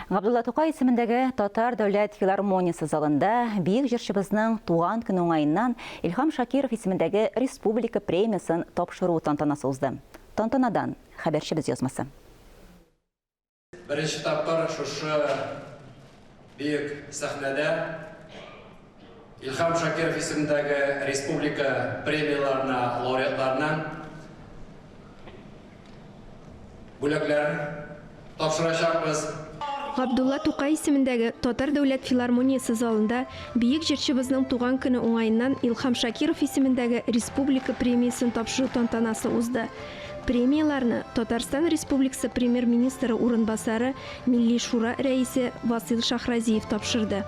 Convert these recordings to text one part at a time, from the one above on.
Габдулла Тукай исемендәге Татар дәүләт филармониясы залында бийек җырчыбызның туган көне уңаеннан Илһам Шакиров исемендәге республика премиясын тапшыру тантанасы узды. Тантанадан хәбәрчебез язмасы. Беренче тапкыр шушы бийек сәхнәдә Илһам Шакиров исемендәге республика премияларына лауреатларына бүләкләр тапшырачакбыз. Габдулла Тукай исемендәге Татар дәүләт филармониясы залында бийек җырчыбызның туган көне уңаеннан Илһам Шакиров исемендәге республика премиясын тапшыру тантанасы узды. Премияларны Татарстан Республикасы премьер-министры урынбасары Милли шура рәисе Васил Шахразиев тапшырды.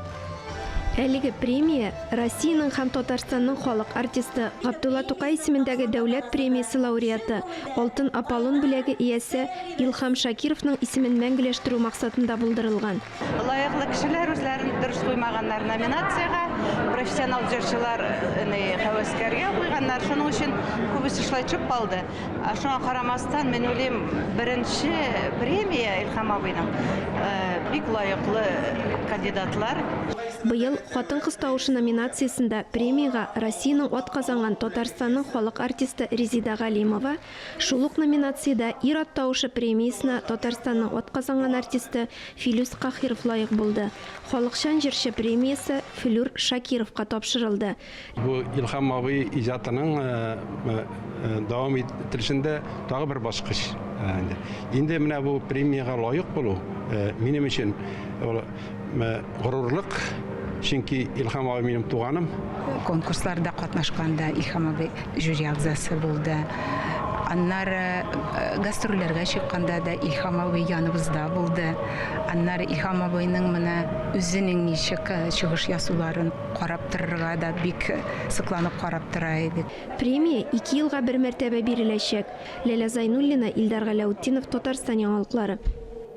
Әлеге премия Россиянең һәм Татарстанның халык артисты Габдулла Тукай исемендәге дәүләт премиясе лауреаты, алтын Аполлон бүләге иясе Илһам Шакировның исемен мәңгеләштерү максатында булдырылган. Лайыклы кешеләр үзләрен дөрес куймаганнар номинациягә, профессионал җырчылар хәвәскәргә куйганнар, шуның өчен күбесе шулай чыгып калды. Шуңа карамастан, мин уйлыйм, беренче премия Илһам абыйның бик лайыклы кандидатлар. Быел Хатын-кыз тавышы номинациясында премияга Россиянең атказанган Татарстанның халык артисты Резида Галимова, шул ук номинациядә ир-ат тавышы премиясына Татарстанның атказанган артисты Филүс Кахиров лайык булды. Халыкчан җырчы премиясе Флүр Шакировка тапшырылды. Бу Илһам абый иҗатының дәвам ителешендә тагы бер баскыч. Инде менә бу премияга лайык булу минем өчен горурлык. Чөнки Илһам абый минем туганым. Конкурсларда катнашканда Илһам абый жюри әгъзасы булды. Аннары гастрольләргә чыкканда да Илһам абый яныбызда булды. Аннары Илһам абыйның менә үзенең ничек чыгыш ясауларын карап торырга да бик сыкланып карап тора иде. Премия 2 елга бер мәртәбә биреләчәк. Ләлә Зайнуллина, Илдар Галәутдинов, Татарстан яңалыклары.